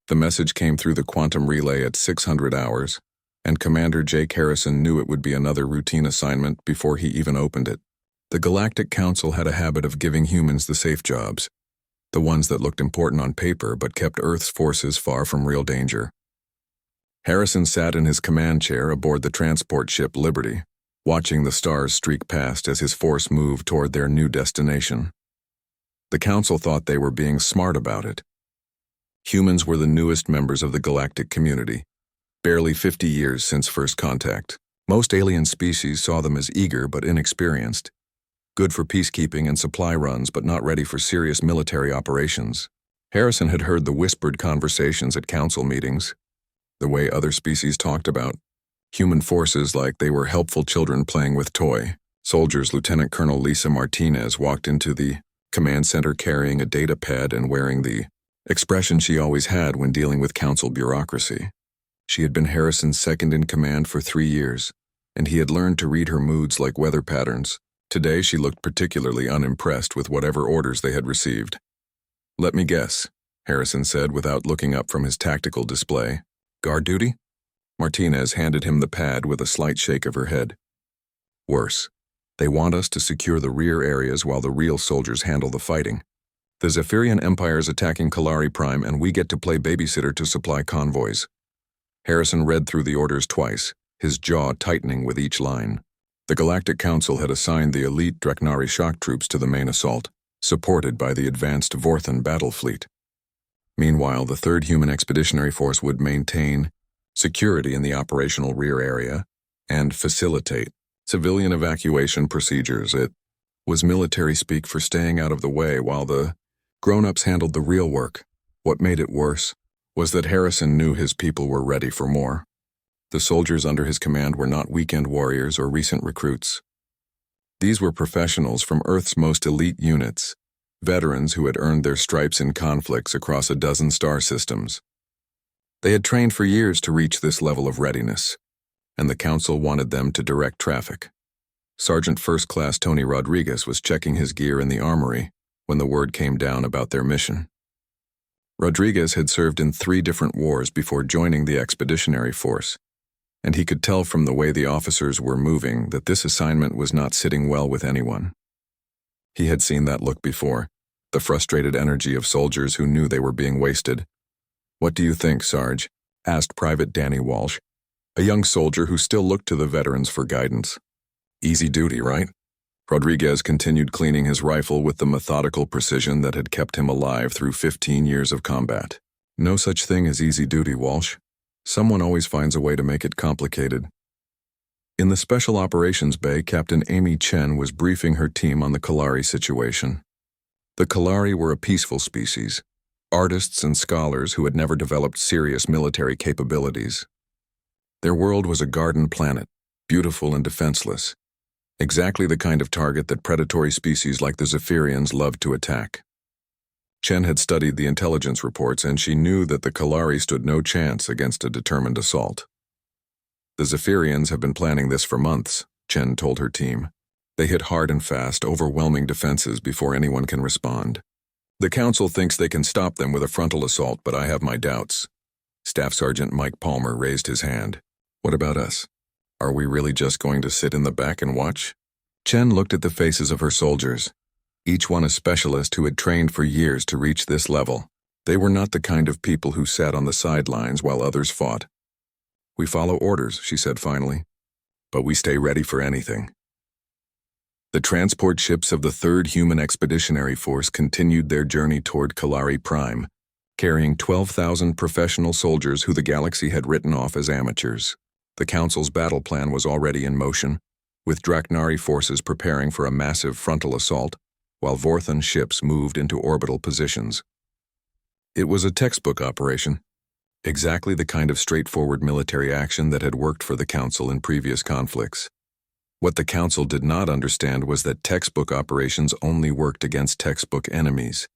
The message came through the quantum relay at 600 hours, and Commander Jake Harrison knew it would be another routine assignment before he even opened it. The Galactic Council had a habit of giving humans the safe jobs, the ones that looked important on paper but kept Earth's forces far from real danger. Harrison sat in his command chair aboard the transport ship Liberty, watching the stars streak past as his force moved toward their new destination. The Council thought they were being smart about it. Humans were the newest members of the galactic community, barely 50 years since first contact. Most alien species saw them as eager but inexperienced, good for peacekeeping and supply runs but not ready for serious military operations. Harrison had heard the whispered conversations at council meetings, the way other species talked about human forces like they were helpful children playing with toy. Soldiers. Lieutenant Colonel Lisa Martinez walked into the command center carrying a data pad and wearing the expression she always had when dealing with council bureaucracy. She had been Harrison's second in command for 3 years, and he had learned to read her moods like weather patterns. Today she looked particularly unimpressed with whatever orders they had received. "Let me guess," Harrison said without looking up from his tactical display. "Guard duty?" Martinez handed him the pad with a slight shake of her head. "Worse. They want us to secure the rear areas while the real soldiers handle the fighting. The Zephyrian Empire's attacking Kalari Prime and we get to play babysitter to supply convoys." Harrison read through the orders twice, his jaw tightening with each line. The Galactic Council had assigned the elite Draknari shock troops to the main assault, supported by the advanced Vorthan battle fleet. Meanwhile, the 3rd Human Expeditionary Force would maintain security in the operational rear area and facilitate civilian evacuation procedures. It was military speak for staying out of the way while the grown-ups handled the real work. What made it worse was that Harrison knew his people were ready for more. The soldiers under his command were not weekend warriors or recent recruits. These were professionals from Earth's most elite units, veterans who had earned their stripes in conflicts across a dozen star systems. They had trained for years to reach this level of readiness, and the Council wanted them to direct traffic. Sergeant First Class Tony Rodriguez was checking his gear in the armory when the word came down about their mission. Rodriguez had served in 3 different wars before joining the Expeditionary Force, and he could tell from the way the officers were moving that this assignment was not sitting well with anyone. He had seen that look before, the frustrated energy of soldiers who knew they were being wasted. "What do you think, Sarge?" asked Private Danny Walsh, a young soldier who still looked to the veterans for guidance. "Easy duty, right?" Rodriguez continued cleaning his rifle with the methodical precision that had kept him alive through 15 years of combat. "No such thing as easy duty, Walsh. Someone always finds a way to make it complicated." In the Special Operations Bay, Captain Amy Chen was briefing her team on the Kalari situation. The Kalari were a peaceful species, artists and scholars who had never developed serious military capabilities. Their world was a garden planet, beautiful and defenseless, exactly the kind of target that predatory species like the Zephyrians loved to attack. Chen had studied the intelligence reports, and she knew that the Kalari stood no chance against a determined assault. "The Zephyrians have been planning this for months," Chen told her team. "They hit hard and fast, overwhelming defenses before anyone can respond. The Council thinks they can stop them with a frontal assault, but I have my doubts." Staff Sergeant Mike Palmer raised his hand. "What about us? Are we really just going to sit in the back and watch?" Chen looked at the faces of her soldiers, each one a specialist who had trained for years to reach this level. They were not the kind of people who sat on the sidelines while others fought. "We follow orders," she said finally, "but we stay ready for anything." The transport ships of the 3rd Human Expeditionary Force continued their journey toward Kalari Prime, carrying 12,000 professional soldiers who the galaxy had written off as amateurs. The Council's battle plan was already in motion, with Draknari forces preparing for a massive frontal assault, while Vorthan ships moved into orbital positions. It was a textbook operation, exactly the kind of straightforward military action that had worked for the Council in previous conflicts. What the Council did not understand was that textbook operations only worked against textbook enemies.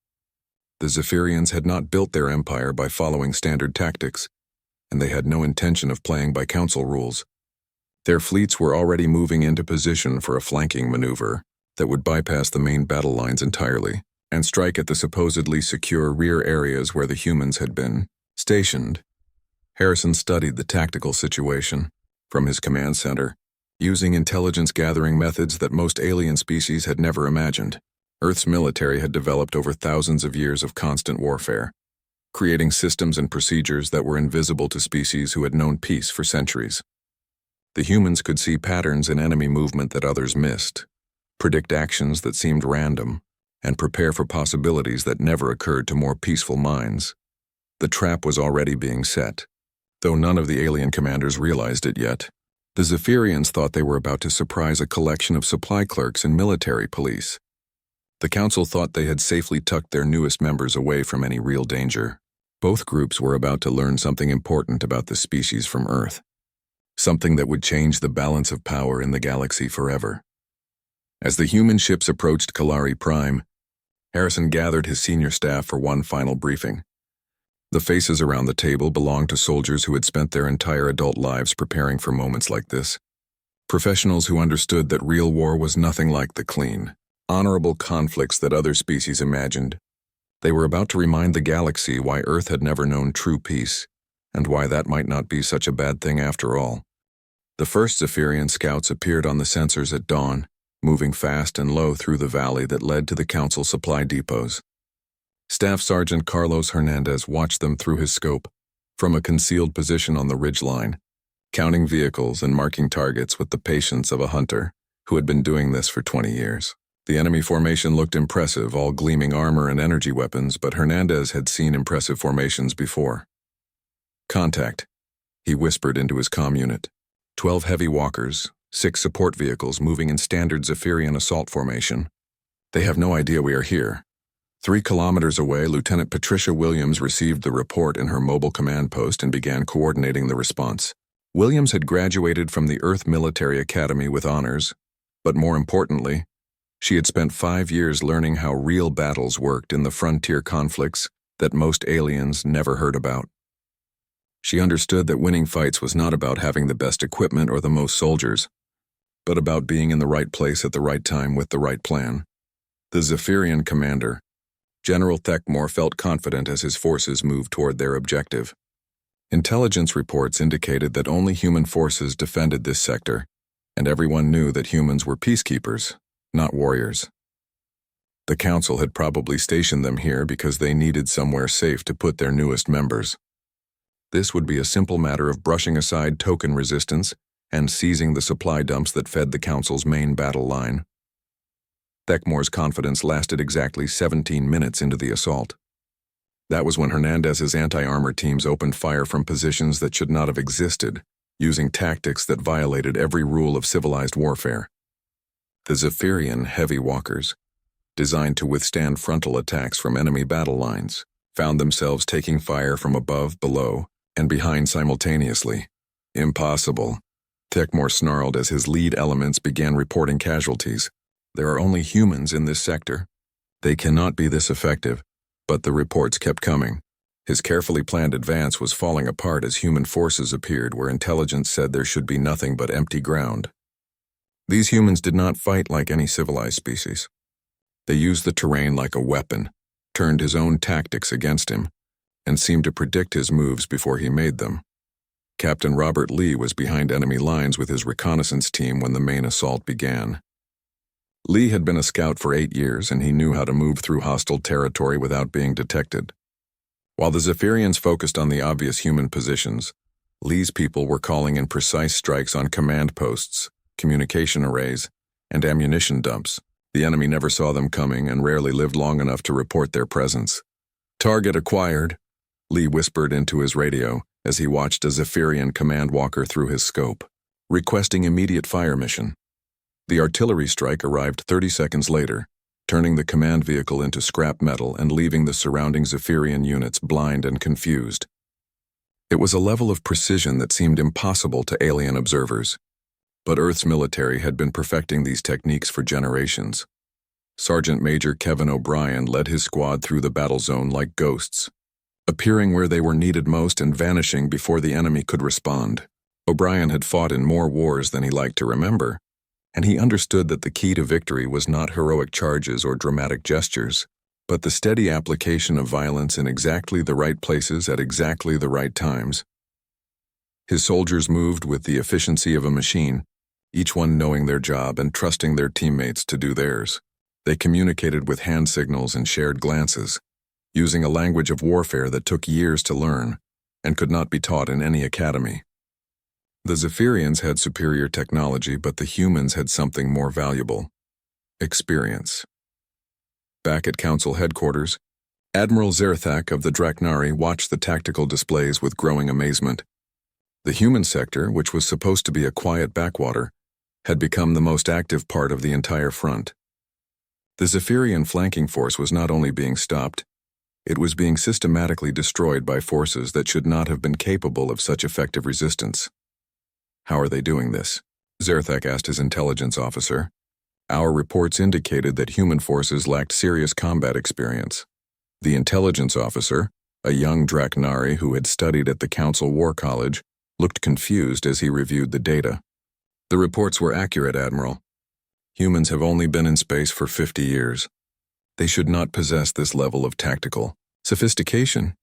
The Zephyrians had not built their empire by following standard tactics, and they had no intention of playing by Council rules. Their fleets were already moving into position for a flanking maneuver that would bypass the main battle lines entirely and strike at the supposedly secure rear areas where the humans had been Stationed, Harrison studied the tactical situation from his command center, using intelligence-gathering methods that most alien species had never imagined. Earth's military had developed over thousands of years of constant warfare, creating systems and procedures that were invisible to species who had known peace for centuries. The humans could see patterns in enemy movement that others missed, predict actions that seemed random, and prepare for possibilities that never occurred to more peaceful minds. The trap was already being set, though none of the alien commanders realized it yet. The Zephyrians thought they were about to surprise a collection of supply clerks and military police. The council thought they had safely tucked their newest members away from any real danger. Both groups were about to learn something important about the species from Earth, something that would change the balance of power in the galaxy forever. As the human ships approached Kalari Prime, Harrison gathered his senior staff for one final briefing. The faces around the table belonged to soldiers who had spent their entire adult lives preparing for moments like this. Professionals who understood that real war was nothing like the clean, honorable conflicts that other species imagined. They were about to remind the galaxy why Earth had never known true peace, and why that might not be such a bad thing after all. The first Zephyrian scouts appeared on the sensors at dawn, moving fast and low through the valley that led to the council supply depots. Staff Sergeant Carlos Hernandez watched them through his scope, from a concealed position on the ridgeline, counting vehicles and marking targets with the patience of a hunter who had been doing this for 20 years. The enemy formation looked impressive, all gleaming armor and energy weapons, but Hernandez had seen impressive formations before. Contact, he whispered into his comm unit. 12 heavy walkers, 6 support vehicles moving in standard Zephyrian assault formation. They have no idea we are here. 3 kilometers away, Lieutenant Patricia Williams received the report in her mobile command post and began coordinating the response. Williams had graduated from the Earth Military Academy with honors, but more importantly, she had spent 5 years learning how real battles worked in the frontier conflicts that most aliens never heard about. She understood that winning fights was not about having the best equipment or the most soldiers, but about being in the right place at the right time with the right plan. The Zephyrian commander, General Thekmore, felt confident as his forces moved toward their objective. Intelligence reports indicated that only human forces defended this sector, and everyone knew that humans were peacekeepers, not warriors. The council had probably stationed them here because they needed somewhere safe to put their newest members. This would be a simple matter of brushing aside token resistance and seizing the supply dumps that fed the council's main battle line. Thekmore's confidence lasted exactly 17 minutes into the assault. That was when Hernandez's anti-armor teams opened fire from positions that should not have existed, using tactics that violated every rule of civilized warfare. The Zephyrian heavy walkers, designed to withstand frontal attacks from enemy battle lines, found themselves taking fire from above, below, and behind simultaneously. Impossible, Thekmore snarled as his lead elements began reporting casualties. There are only humans in this sector. They cannot be this effective, but the reports kept coming. His carefully planned advance was falling apart as human forces appeared where intelligence said there should be nothing but empty ground. These humans did not fight like any civilized species. They used the terrain like a weapon, turned his own tactics against him, and seemed to predict his moves before he made them. Captain Robert Lee was behind enemy lines with his reconnaissance team when the main assault began. Lee had been a scout for 8 years, and he knew how to move through hostile territory without being detected. While the Zephyrians focused on the obvious human positions, Lee's people were calling in precise strikes on command posts, communication arrays, and ammunition dumps. The enemy never saw them coming and rarely lived long enough to report their presence. "Target acquired," Lee whispered into his radio as he watched a Zephyrian command walker through his scope, requesting immediate fire mission. The artillery strike arrived 30 seconds later, turning the command vehicle into scrap metal and leaving the surrounding Zephyrian units blind and confused. It was a level of precision that seemed impossible to alien observers, but Earth's military had been perfecting these techniques for generations. Sergeant Major Kevin O'Brien led his squad through the battle zone like ghosts, appearing where they were needed most and vanishing before the enemy could respond. O'Brien had fought in more wars than he liked to remember, and he understood that the key to victory was not heroic charges or dramatic gestures, but the steady application of violence in exactly the right places at exactly the right times. His soldiers moved with the efficiency of a machine, each one knowing their job and trusting their teammates to do theirs. They communicated with hand signals and shared glances, using a language of warfare that took years to learn and could not be taught in any academy. The Zephyrians had superior technology, but the humans had something more valuable: experience. Back at Council headquarters, Admiral Zerthak of the Draknari watched the tactical displays with growing amazement. The human sector, which was supposed to be a quiet backwater, had become the most active part of the entire front. The Zephyrian flanking force was not only being stopped, it was being systematically destroyed by forces that should not have been capable of such effective resistance. "How are they doing this?" Zerthak asked his intelligence officer. "Our reports indicated that human forces lacked serious combat experience." The intelligence officer, a young Draknari who had studied at the Council War College, looked confused as he reviewed the data. "The reports were accurate, Admiral. Humans have only been in space for 50 years. They should not possess this level of tactical sophistication."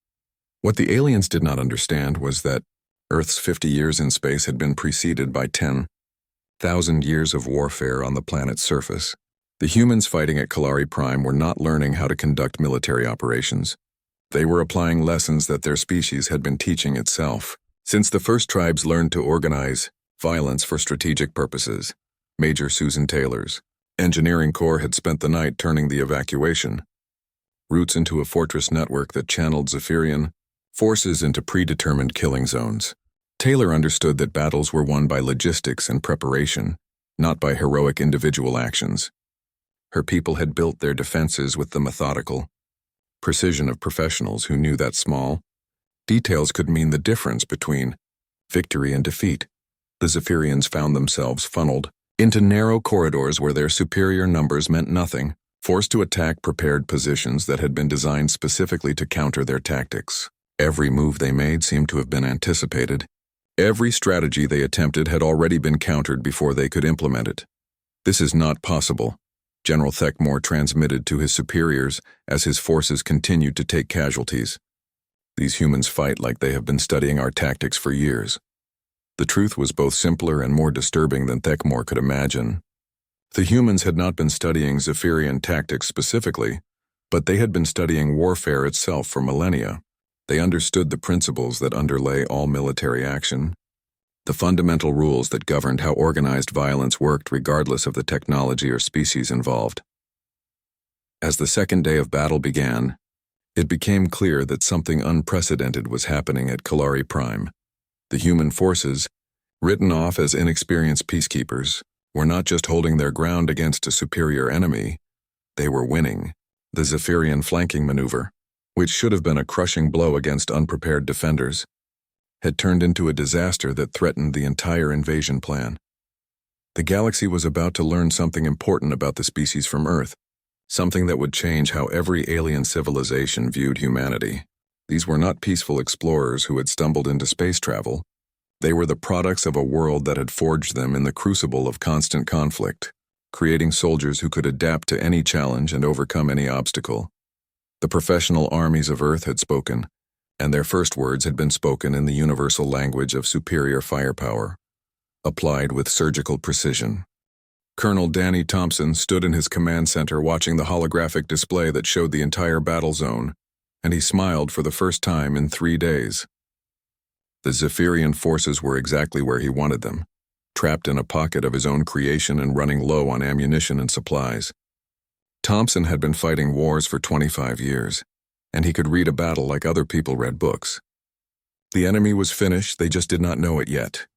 What the aliens did not understand was that Earth's 50 years in space had been preceded by 10,000 years of warfare on the planet's surface. The humans fighting at Kalari Prime were not learning how to conduct military operations. They were applying lessons that their species had been teaching itself. Since the first tribes learned to organize violence for strategic purposes, Major Susan Taylor's engineering corps had spent the night turning the evacuation routes into a fortress network that channeled Zephyrian forces into predetermined killing zones. Taylor understood that battles were won by logistics and preparation, not by heroic individual actions. Her people had built their defenses with the methodical precision of professionals who knew that small details could mean the difference between victory and defeat. The Zephyrians found themselves funneled into narrow corridors where their superior numbers meant nothing, forced to attack prepared positions that had been designed specifically to counter their tactics. Every move they made seemed to have been anticipated. Every strategy they attempted had already been countered before they could implement it. "This is not possible," General Thekmore transmitted to his superiors as his forces continued to take casualties. "These humans fight like they have been studying our tactics for years." The truth was both simpler and more disturbing than Thekmore could imagine. The humans had not been studying Zephyrian tactics specifically, but they had been studying warfare itself for millennia. They understood the principles that underlay all military action, the fundamental rules that governed how organized violence worked regardless of the technology or species involved. As the second day of battle began, it became clear that something unprecedented was happening at Kalari Prime. The human forces, written off as inexperienced peacekeepers, were not just holding their ground against a superior enemy, they were winning. The Zephyrian flanking maneuver, which should have been a crushing blow against unprepared defenders, had turned into a disaster that threatened the entire invasion plan. The galaxy was about to learn something important about the species from Earth, something that would change how every alien civilization viewed humanity. These were not peaceful explorers who had stumbled into space travel. They were the products of a world that had forged them in the crucible of constant conflict, creating soldiers who could adapt to any challenge and overcome any obstacle. The professional armies of Earth had spoken, and their first words had been spoken in the universal language of superior firepower, applied with surgical precision. Colonel Danny Thompson stood in his command center watching the holographic display that showed the entire battle zone, and he smiled for the first time in 3 days. The Zephyrian forces were exactly where he wanted them, trapped in a pocket of his own creation and running low on ammunition and supplies. Thompson had been fighting wars for 25 years, and he could read a battle like other people read books. The enemy was finished, they just did not know it yet.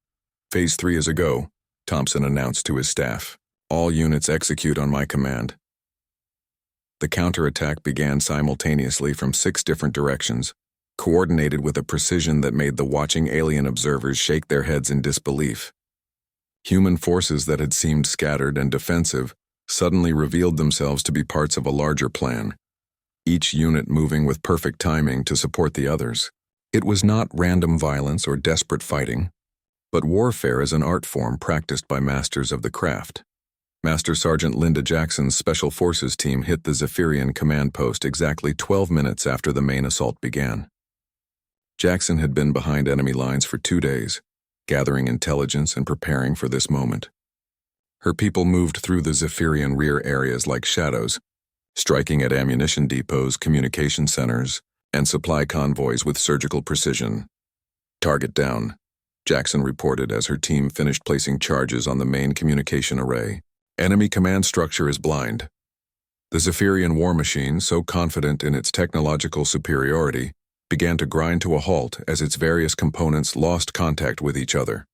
"Phase 3 is a go," Thompson announced to his staff. "All units execute on my command." The counterattack began simultaneously from 6 different directions, coordinated with a precision that made the watching alien observers shake their heads in disbelief. Human forces that had seemed scattered and defensive suddenly revealed themselves to be parts of a larger plan, each unit moving with perfect timing to support the others. It was not random violence or desperate fighting, but warfare as an art form practiced by masters of the craft. Master Sergeant Linda Jackson's Special Forces team hit the Zephyrian command post exactly 12 minutes after the main assault began. Jackson had been behind enemy lines for 2 days, gathering intelligence and preparing for this moment. Her people moved through the Zephyrian rear areas like shadows, striking at ammunition depots, communication centers, and supply convoys with surgical precision. "Target down," Jackson reported as her team finished placing charges on the main communication array. "Enemy command structure is blind." The Zephyrian war machine, so confident in its technological superiority, began to grind to a halt as its various components lost contact with each other.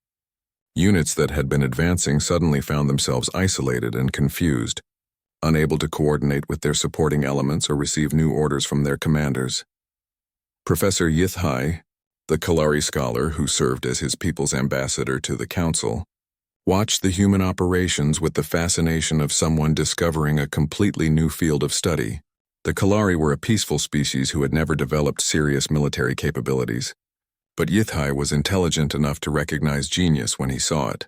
Units that had been advancing suddenly found themselves isolated and confused, unable to coordinate with their supporting elements or receive new orders from their commanders. Professor Yithai, the Kalari scholar who served as his people's ambassador to the council, watched the human operations with the fascination of someone discovering a completely new field of study. The Kalari were a peaceful species who had never developed serious military capabilities, but Yithai was intelligent enough to recognize genius when he saw it.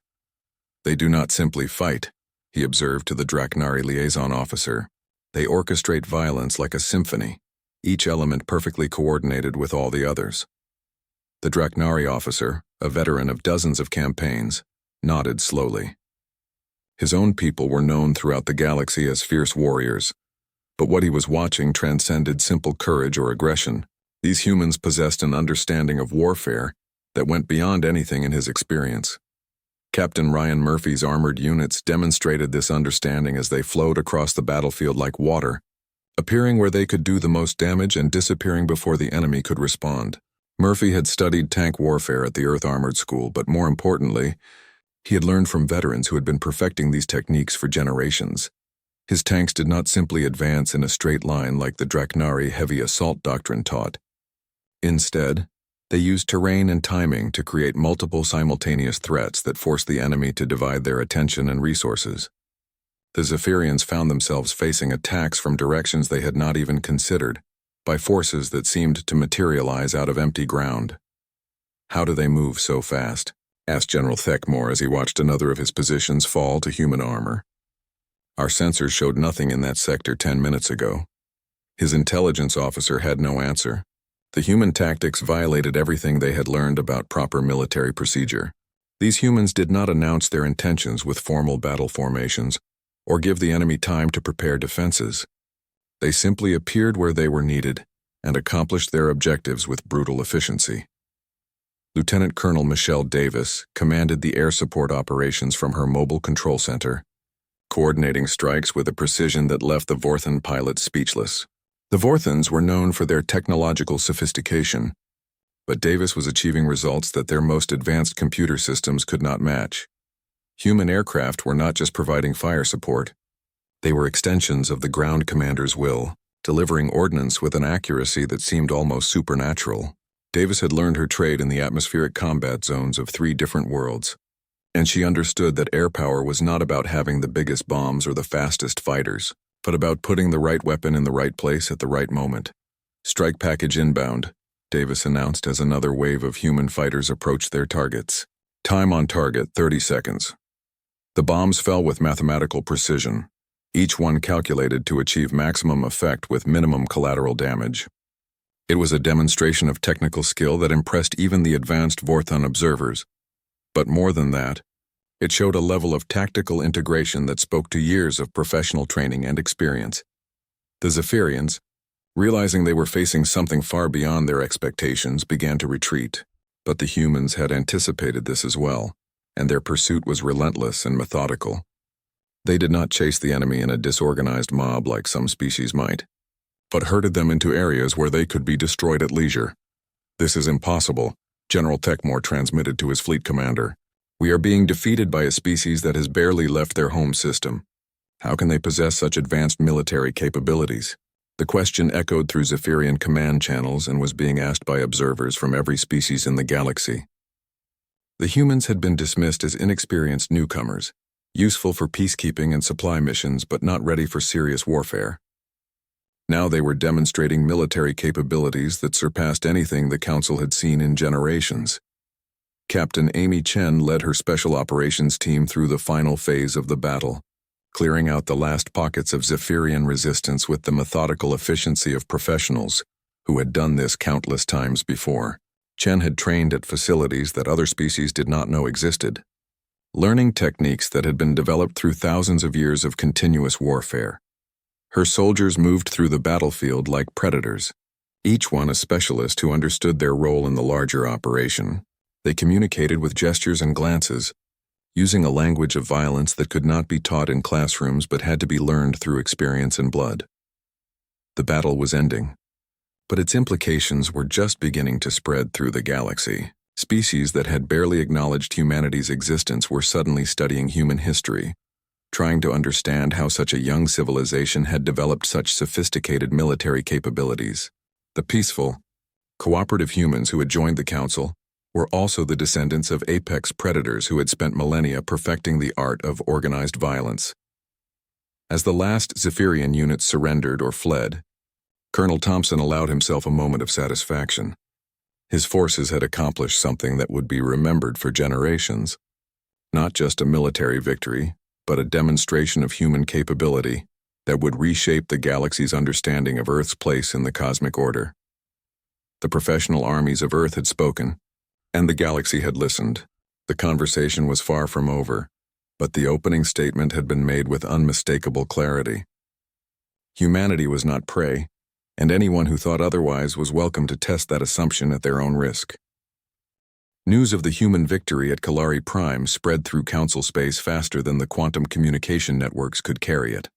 "They do not simply fight," he observed to the Draknari liaison officer. "They orchestrate violence like a symphony, each element perfectly coordinated with all the others." The Draknari officer, a veteran of dozens of campaigns, nodded slowly. His own people were known throughout the galaxy as fierce warriors, but what he was watching transcended simple courage or aggression. These humans possessed an understanding of warfare that went beyond anything in his experience. Captain Ryan Murphy's armored units demonstrated this understanding as they flowed across the battlefield like water, appearing where they could do the most damage and disappearing before the enemy could respond. Murphy had studied tank warfare at the Earth Armored School, but more importantly, he had learned from veterans who had been perfecting these techniques for generations. His tanks did not simply advance in a straight line like the Draknari heavy assault doctrine taught. Instead, they used terrain and timing to create multiple simultaneous threats that forced the enemy to divide their attention and resources. The Zephyrians found themselves facing attacks from directions they had not even considered, by forces that seemed to materialize out of empty ground. "How do they move so fast?" asked General Thekmore as he watched another of his positions fall to human armor. "Our sensors showed nothing in that sector 10 minutes ago." His intelligence officer had no answer. The human tactics violated everything they had learned about proper military procedure. These humans did not announce their intentions with formal battle formations or give the enemy time to prepare defenses. They simply appeared where they were needed and accomplished their objectives with brutal efficiency. Lieutenant Colonel Michelle Davis commanded the air support operations from her mobile control center, coordinating strikes with a precision that left the Vorthan pilots speechless. The Vorthans were known for their technological sophistication, but Davis was achieving results that their most advanced computer systems could not match. Human aircraft were not just providing fire support. They were extensions of the ground commander's will, delivering ordnance with an accuracy that seemed almost supernatural. Davis had learned her trade in the atmospheric combat zones of 3 different worlds, and she understood that air power was not about having the biggest bombs or the fastest fighters, but about putting the right weapon in the right place at the right moment. "Strike package inbound," Davis announced as another wave of human fighters approached their targets. "Time on target, 30 seconds. The bombs fell with mathematical precision, each one calculated to achieve maximum effect with minimum collateral damage. It was a demonstration of technical skill that impressed even the advanced Vorthan observers. But more than that, it showed a level of tactical integration that spoke to years of professional training and experience. The Zephyrians, realizing they were facing something far beyond their expectations, began to retreat. But the humans had anticipated this as well, and their pursuit was relentless and methodical. They did not chase the enemy in a disorganized mob like some species might, but herded them into areas where they could be destroyed at leisure. "This is impossible," General Thekmore transmitted to his fleet commander. "We are being defeated by a species that has barely left their home system. How can they possess such advanced military capabilities?" The question echoed through Zephyrian command channels and was being asked by observers from every species in the galaxy. The humans had been dismissed as inexperienced newcomers, useful for peacekeeping and supply missions but not ready for serious warfare. Now they were demonstrating military capabilities that surpassed anything the Council had seen in generations. Captain Amy Chen led her special operations team through the final phase of the battle, clearing out the last pockets of Zephyrian resistance with the methodical efficiency of professionals who had done this countless times before. Chen had trained at facilities that other species did not know existed, learning techniques that had been developed through thousands of years of continuous warfare. Her soldiers moved through the battlefield like predators, each one a specialist who understood their role in the larger operation. They communicated with gestures and glances, using a language of violence that could not be taught in classrooms but had to be learned through experience and blood. The battle was ending, but its implications were just beginning to spread through the galaxy. Species that had barely acknowledged humanity's existence were suddenly studying human history, trying to understand how such a young civilization had developed such sophisticated military capabilities. The peaceful, cooperative humans who had joined the Council were also the descendants of apex predators who had spent millennia perfecting the art of organized violence. As the last Zephyrian units surrendered or fled, Colonel Thompson allowed himself a moment of satisfaction. His forces had accomplished something that would be remembered for generations. Not just a military victory, but a demonstration of human capability that would reshape the galaxy's understanding of Earth's place in the cosmic order. The professional armies of Earth had spoken, and the galaxy had listened. The conversation was far from over, but the opening statement had been made with unmistakable clarity. Humanity was not prey, and anyone who thought otherwise was welcome to test that assumption at their own risk. News of the human victory at Kalari Prime spread through Council space faster than the quantum communication networks could carry it.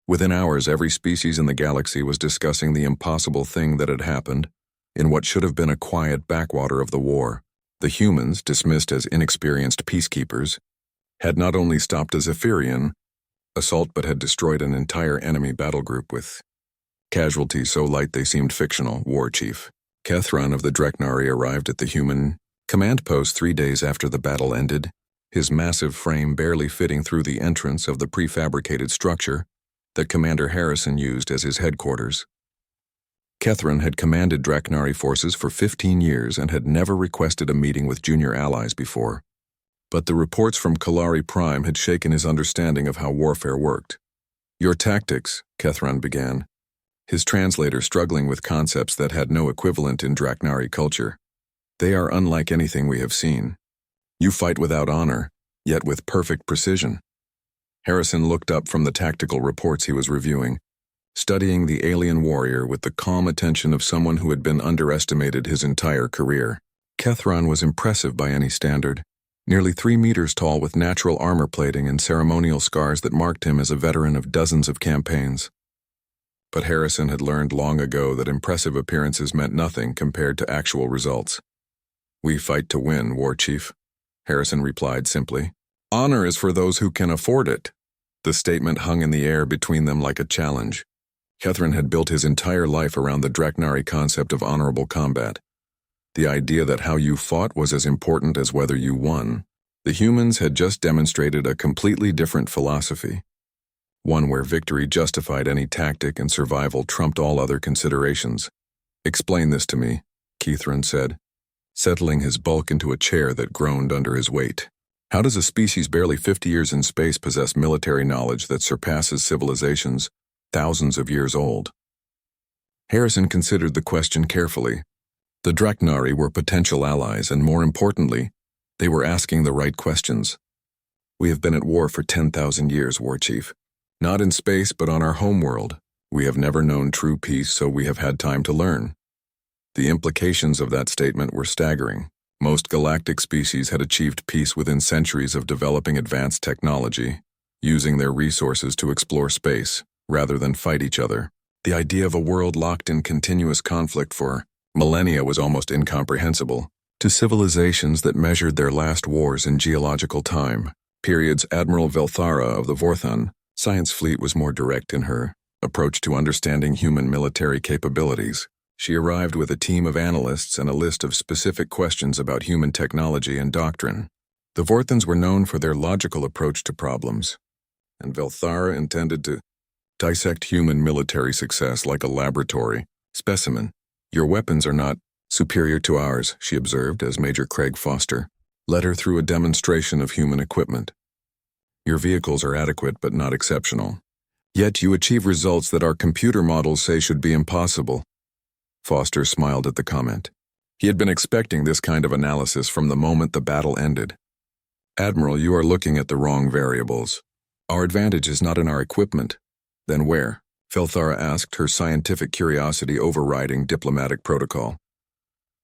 Within hours, every species in the galaxy was discussing the impossible thing that had happened in what should have been a quiet backwater of the war. The humans, dismissed as inexperienced peacekeepers, had not only stopped a Zephyrian assault but had destroyed an entire enemy battle group with casualties so light they seemed fictional. War Chief Kethron of the Dreknari arrived at the human command post 3 days after the battle ended, his massive frame barely fitting through the entrance of the prefabricated structure that Commander Harrison used as his headquarters. Kethron had commanded Dreknari forces for 15 years and had never requested a meeting with junior allies before. But the reports from Kalari Prime had shaken his understanding of how warfare worked. "Your tactics," Kethron began, his translator struggling with concepts that had no equivalent in Dreknari culture. "They are unlike anything we have seen. You fight without honor, yet with perfect precision." Harrison looked up from the tactical reports he was reviewing, studying the alien warrior with the calm attention of someone who had been underestimated his entire career. Kethron was impressive by any standard, nearly 3 meters tall with natural armor plating and ceremonial scars that marked him as a veteran of dozens of campaigns. But Harrison had learned long ago that impressive appearances meant nothing compared to actual results. "We fight to win, War Chief," Harrison replied simply. "Honor is for those who can afford it." The statement hung in the air between them like a challenge. Kethron had built his entire life around the Dreknari concept of honorable combat. The idea that how you fought was as important as whether you won. The humans had just demonstrated a completely different philosophy, one where victory justified any tactic and survival trumped all other considerations. "Explain this to me," Kethron said, settling his bulk into a chair that groaned under his weight. "How does a species barely 50 years in space possess military knowledge that surpasses civilizations thousands of years old?" Harrison considered the question carefully. The Dreknari were potential allies, and more importantly, they were asking the right questions. "We have been at war for 10,000 years, War Chief. Not in space, but on our homeworld. We have never known true peace, so we have had time to learn." The implications of that statement were staggering. Most galactic species had achieved peace within centuries of developing advanced technology, using their resources to explore space, rather than fight each other. The idea of a world locked in continuous conflict for millennia was almost incomprehensible to civilizations that measured their last wars in geological time. Periods Admiral Velthara of the Vorthon Science Fleet was more direct in her approach to understanding human military capabilities. She arrived with a team of analysts and a list of specific questions about human technology and doctrine. The Vorthons were known for their logical approach to problems, and Velthara intended to dissect human military success like a laboratory specimen. "Your weapons are not superior to ours," she observed as Major Craig Foster led her through a demonstration of human equipment. Your vehicles are adequate but not exceptional. Yet you achieve results that our computer models say should be impossible." Foster smiled at the comment. He had been expecting this kind of analysis from the moment the battle ended. "Admiral, you are looking at the wrong variables. Our advantage is not in our equipment." "Then where?" Velthara asked, her scientific curiosity overriding diplomatic protocol.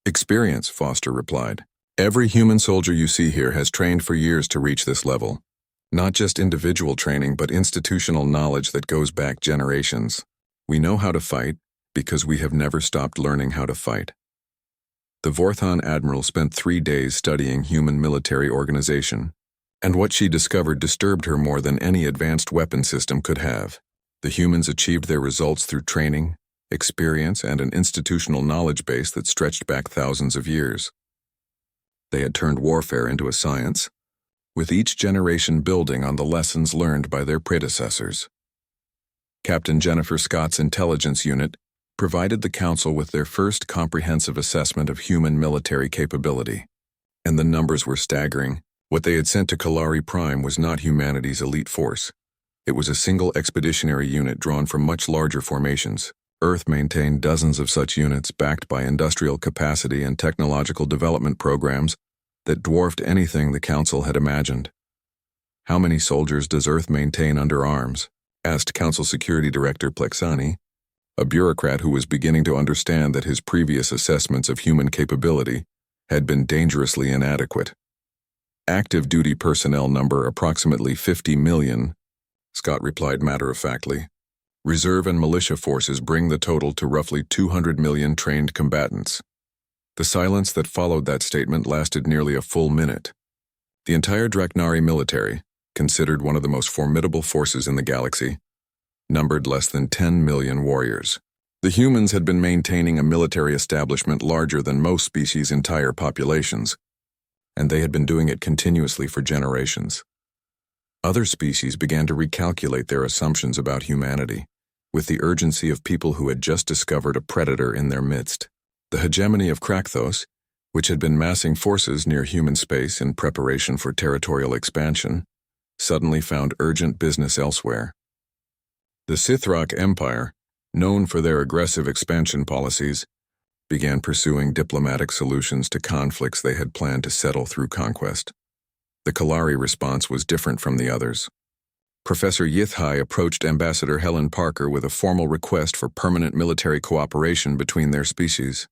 "Experience," Foster replied. "Every human soldier you see here has trained for years to reach this level. Not just individual training, but institutional knowledge that goes back generations. We know how to fight because we have never stopped learning how to fight." The Vorthon admiral spent 3 days studying human military organization, and what she discovered disturbed her more than any advanced weapon system could have. The humans achieved their results through training, experience, and an institutional knowledge base that stretched back thousands of years. They had turned warfare into a science, with each generation building on the lessons learned by their predecessors. Captain Jennifer Scott's intelligence unit provided the Council with their first comprehensive assessment of human military capability. And the numbers were staggering. What they had sent to Kalari Prime was not humanity's elite force. It was a single expeditionary unit drawn from much larger formations. Earth maintained dozens of such units backed by industrial capacity and technological development programs that dwarfed anything the Council had imagined. "How many soldiers does Earth maintain under arms?" asked Council Security Director Plexani, a bureaucrat who was beginning to understand that his previous assessments of human capability had been dangerously inadequate. "Active duty personnel number approximately 50 million, Scott replied matter-of-factly. "Reserve and militia forces bring the total to roughly 200 million trained combatants." The silence that followed that statement lasted nearly a full minute. The entire Draknari military, considered one of the most formidable forces in the galaxy, numbered less than 10 million warriors. The humans had been maintaining a military establishment larger than most species' entire populations, and they had been doing it continuously for generations. Other species began to recalculate their assumptions about humanity, with the urgency of people who had just discovered a predator in their midst. The hegemony of Krakthos, which had been massing forces near human space in preparation for territorial expansion, suddenly found urgent business elsewhere. The Sithrak Empire, known for their aggressive expansion policies, began pursuing diplomatic solutions to conflicts they had planned to settle through conquest. The Kalari response was different from the others. Professor Yithai approached Ambassador Helen Parker with a formal request for permanent military cooperation between their species.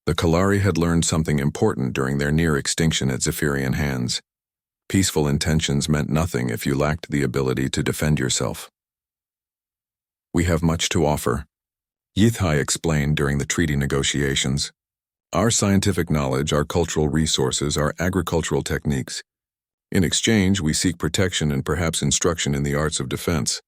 The Kalari had learned something important during their near extinction at Zephyrian hands. Peaceful intentions meant nothing if you lacked the ability to defend yourself. "We have much to offer," Yithai explained during the treaty negotiations. "Our scientific knowledge, our cultural resources, our agricultural techniques. In exchange, we seek protection and perhaps instruction in the arts of defense."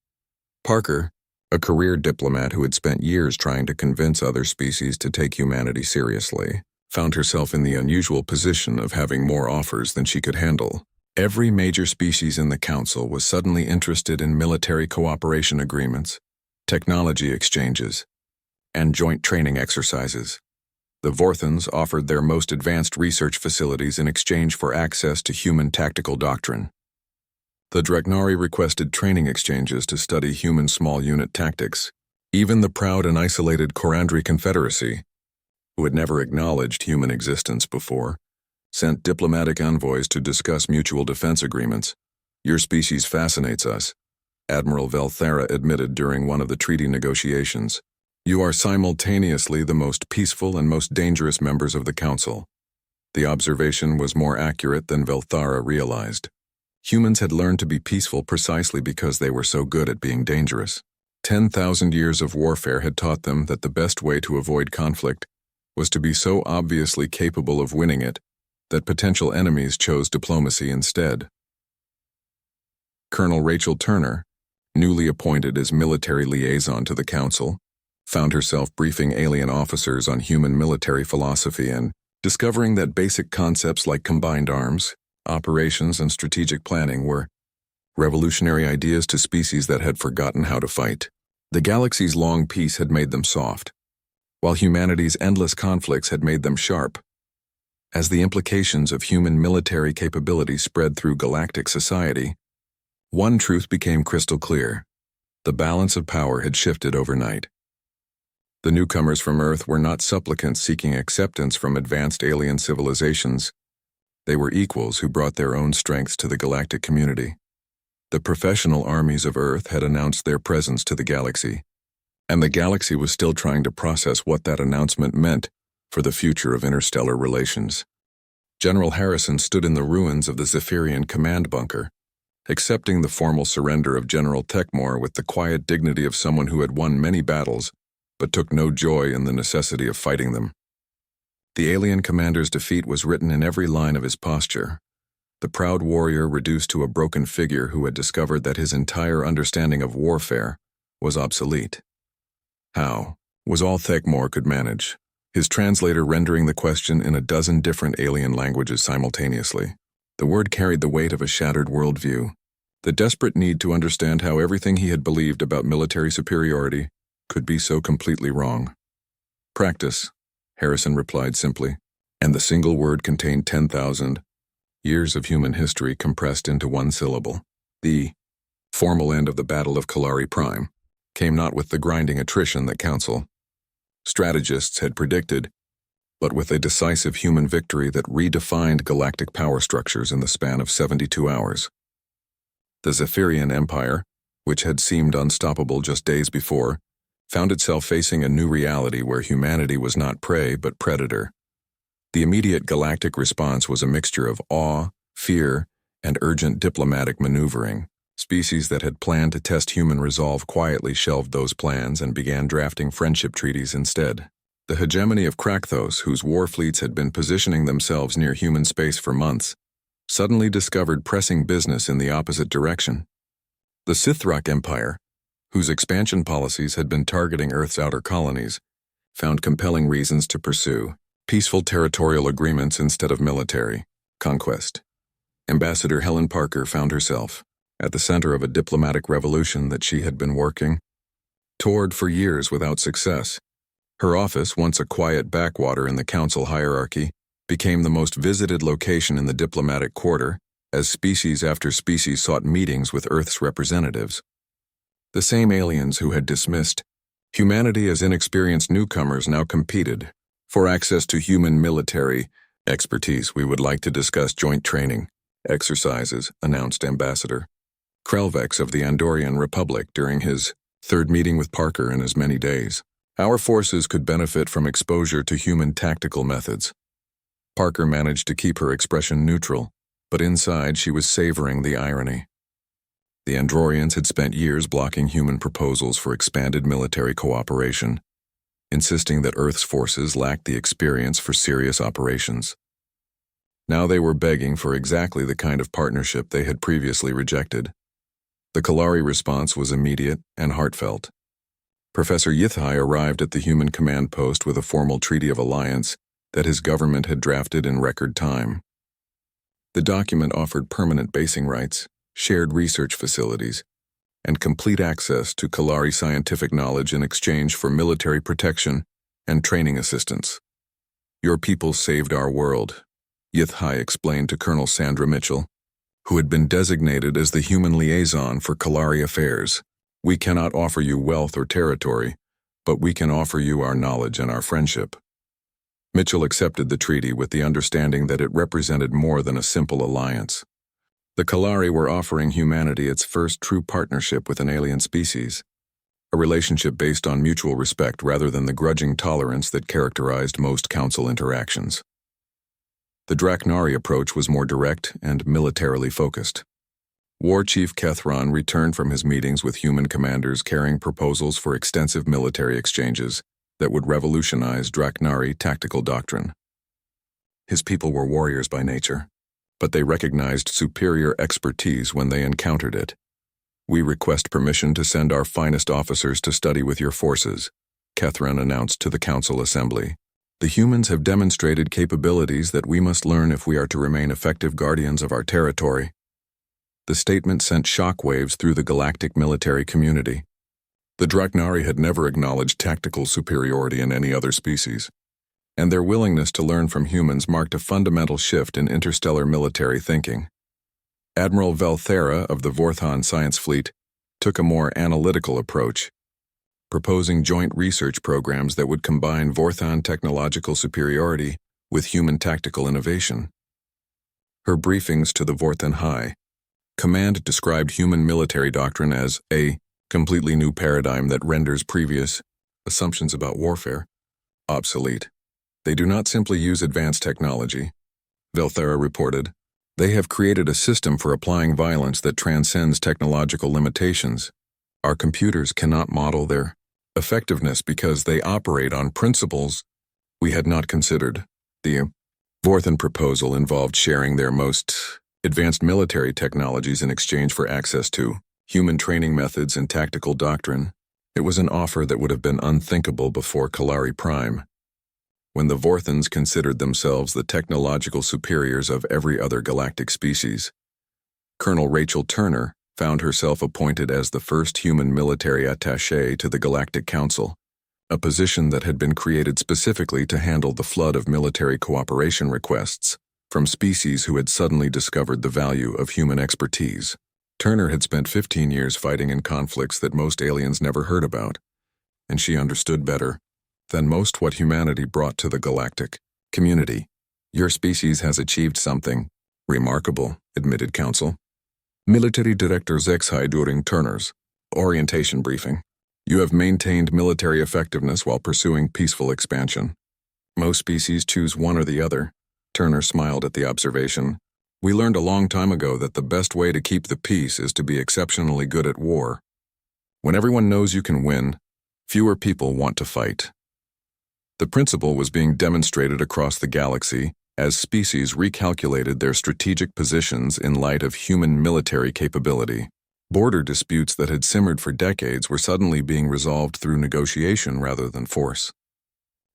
Parker, a career diplomat who had spent years trying to convince other species to take humanity seriously, found herself in the unusual position of having more offers than she could handle. Every major species in the Council was suddenly interested in military cooperation agreements, technology exchanges, and joint training exercises. The Vorthons offered their most advanced research facilities in exchange for access to human tactical doctrine. The Draknari requested training exchanges to study human small unit tactics. Even the proud and isolated Korandri Confederacy, who had never acknowledged human existence before, sent diplomatic envoys to discuss mutual defense agreements. "Your species fascinates us," Admiral Velthara admitted during one of the treaty negotiations. "You are simultaneously the most peaceful and most dangerous members of the Council." The observation was more accurate than Velthara realized. Humans had learned to be peaceful precisely because they were so good at being dangerous. 10,000 years of warfare had taught them that the best way to avoid conflict was to be so obviously capable of winning it that potential enemies chose diplomacy instead. Colonel Rachel Turner, newly appointed as military liaison to the Council, found herself briefing alien officers on human military philosophy and discovering that basic concepts like combined arms, operations, and strategic planning were revolutionary ideas to species that had forgotten how to fight. The galaxy's long peace had made them soft, while humanity's endless conflicts had made them sharp. As the implications of human military capability spread through galactic society, One truth became crystal clear. The balance of power had shifted overnight. The newcomers from Earth were not supplicants seeking acceptance from advanced alien civilizations. They were equals who brought their own strengths to the galactic community. The professional armies of Earth had announced their presence to the galaxy, and the galaxy was still trying to process what that announcement meant for the future of interstellar relations. General Harrison stood in the ruins of the Zephyrian command bunker, accepting the formal surrender of General Techmore with the quiet dignity of someone who had won many battles but took no joy in the necessity of fighting them. The alien commander's defeat was written in every line of his posture. The proud warrior reduced to a broken figure who had discovered that his entire understanding of warfare was obsolete. How was all Techmore could manage, his translator rendering the question in a dozen different alien languages simultaneously. The word carried the weight of a shattered worldview, the desperate need to understand how everything he had believed about military superiority could be so completely wrong. Practice, Harrison replied simply, and the single word contained 10,000 years of human history compressed into one syllable. The formal end of the Battle of Kalari Prime came not with the grinding attrition that Council strategists had predicted, but with a decisive human victory that redefined galactic power structures in the span of 72 hours. The Zephyrian Empire, which had seemed unstoppable just days before, found itself facing a new reality where humanity was not prey but predator. The immediate galactic response was a mixture of awe, fear, and urgent diplomatic maneuvering. Species that had planned to test human resolve quietly shelved those plans and began drafting friendship treaties instead. The hegemony of Krakthos, whose war fleets had been positioning themselves near human space for months, suddenly discovered pressing business in the opposite direction. The Sithrak Empire, whose expansion policies had been targeting Earth's outer colonies, found compelling reasons to pursue peaceful territorial agreements instead of military conquest. Ambassador Helen Parker found herself at the center of a diplomatic revolution that she had been working toward for years without success. Her office, once a quiet backwater in the council hierarchy, became the most visited location in the diplomatic quarter as species after species sought meetings with Earth's representatives. The same aliens who had dismissed humanity as inexperienced newcomers now competed for access to human military expertise. We would like to discuss joint training exercises, announced Ambassador Krelvex of the Andorian Republic during his third meeting with Parker in as many days. Our forces could benefit from exposure to human tactical methods. Parker managed to keep her expression neutral, but inside she was savoring the irony. The Andorians had spent years blocking human proposals for expanded military cooperation, insisting that Earth's forces lacked the experience for serious operations. Now they were begging for exactly the kind of partnership they had previously rejected. The Kalari response was immediate and heartfelt. Professor Yithai arrived at the human command post with a formal treaty of alliance that his government had drafted in record time. The document offered permanent basing rights, shared research facilities, and complete access to Kalari scientific knowledge in exchange for military protection and training assistance. Your people saved our world, Yithai explained to Colonel Sandra Mitchell, who had been designated as the human liaison for Kalari affairs. We cannot offer you wealth or territory, but we can offer you our knowledge and our friendship. Mitchell accepted the treaty with the understanding that it represented more than a simple alliance. The Kalari were offering humanity its first true partnership with an alien species, a relationship based on mutual respect rather than the grudging tolerance that characterized most council interactions. The Draknari approach was more direct and militarily focused. War Chief Kethron returned from his meetings with human commanders carrying proposals for extensive military exchanges that would revolutionize Draknari tactical doctrine. His people were warriors by nature, but they recognized superior expertise when they encountered it. We request permission to send our finest officers to study with your forces, Kethron announced to the council assembly. The humans have demonstrated capabilities that we must learn if we are to remain effective guardians of our territory. The statement sent shockwaves through the galactic military community. The Draknari had never acknowledged tactical superiority in any other species, and their willingness to learn from humans marked a fundamental shift in interstellar military thinking. Admiral Velthera of the Vorthon Science Fleet took a more analytical approach, proposing joint research programs that would combine Vorthon technological superiority with human tactical innovation. Her briefings to the Vorthon High Command described human military doctrine as a completely new paradigm that renders previous assumptions about warfare obsolete. They do not simply use advanced technology, Velthera reported. They have created a system for applying violence that transcends technological limitations. Our computers cannot model their effectiveness because they operate on principles we had not considered. The Vorthon proposal involved sharing their most advanced military technologies in exchange for access to human training methods and tactical doctrine. It was an offer that would have been unthinkable before Kalari Prime, when the Vorthons considered themselves the technological superiors of every other galactic species. Colonel Rachel Turner found herself appointed as the first human military attaché to the Galactic Council, a position that had been created specifically to handle the flood of military cooperation requests from species who had suddenly discovered the value of human expertise. Turner had spent 15 years fighting in conflicts that most aliens never heard about, and she understood better than most what humanity brought to the galactic community. Your species has achieved something remarkable, admitted Council. Military Director Zexhai during Turner's orientation briefing. You have maintained military effectiveness while pursuing peaceful expansion. Most species choose one or the other. Turner smiled at the observation. We learned a long time ago that the best way to keep the peace is to be exceptionally good at war. When everyone knows you can win, fewer people want to fight. The principle was being demonstrated across the galaxy as species recalculated their strategic positions in light of human military capability. Border disputes that had simmered for decades were suddenly being resolved through negotiation rather than force.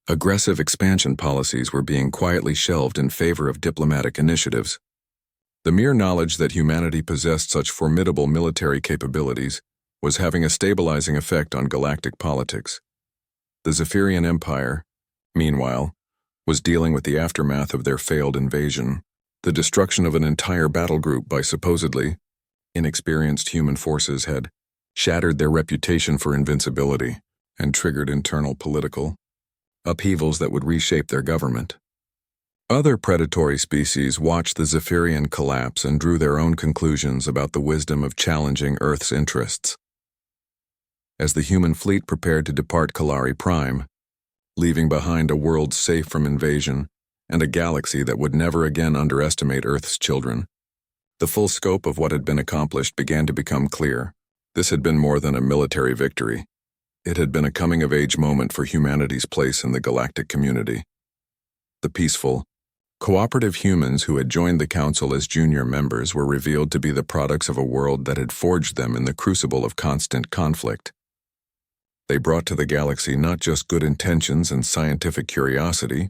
Aggressive expansion policies were being quietly shelved in favor of diplomatic initiatives. The mere knowledge that humanity possessed such formidable military capabilities was having a stabilizing effect on galactic politics. The Zephyrian Empire, meanwhile, was dealing with the aftermath of their failed invasion, the destruction of an entire battle group by supposedly inexperienced human forces had shattered their reputation for invincibility and triggered internal political upheavals that would reshape their government. Other predatory species watched the Zephyrian collapse and drew their own conclusions about the wisdom of challenging Earth's interests. As the human fleet prepared to depart Kalari Prime, leaving behind a world safe from invasion and a galaxy that would never again underestimate Earth's children, the full scope of what had been accomplished began to become clear. This had been more than a military victory. It had been a coming-of-age moment for humanity's place in the galactic community. The peaceful, cooperative humans who had joined the Council as junior members were revealed to be the products of a world that had forged them in the crucible of constant conflict. They brought to the galaxy not just good intentions and scientific curiosity,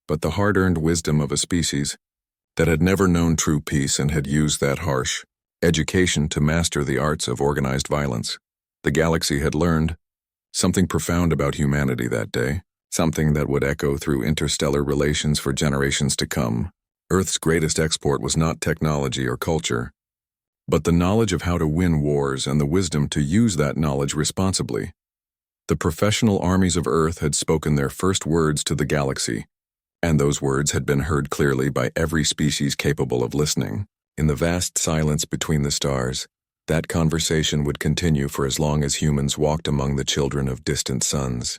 but the hard-earned wisdom of a species that had never known true peace and had used that harsh education to master the arts of organized violence. The galaxy had learned something profound about humanity that day, something that would echo through interstellar relations for generations to come. Earth's greatest export was not technology or culture, but the knowledge of how to win wars and the wisdom to use that knowledge responsibly. The professional armies of Earth had spoken their first words to the galaxy, and those words had been heard clearly by every species capable of listening. In the vast silence between the stars, that conversation would continue for as long as humans walked among the children of distant suns.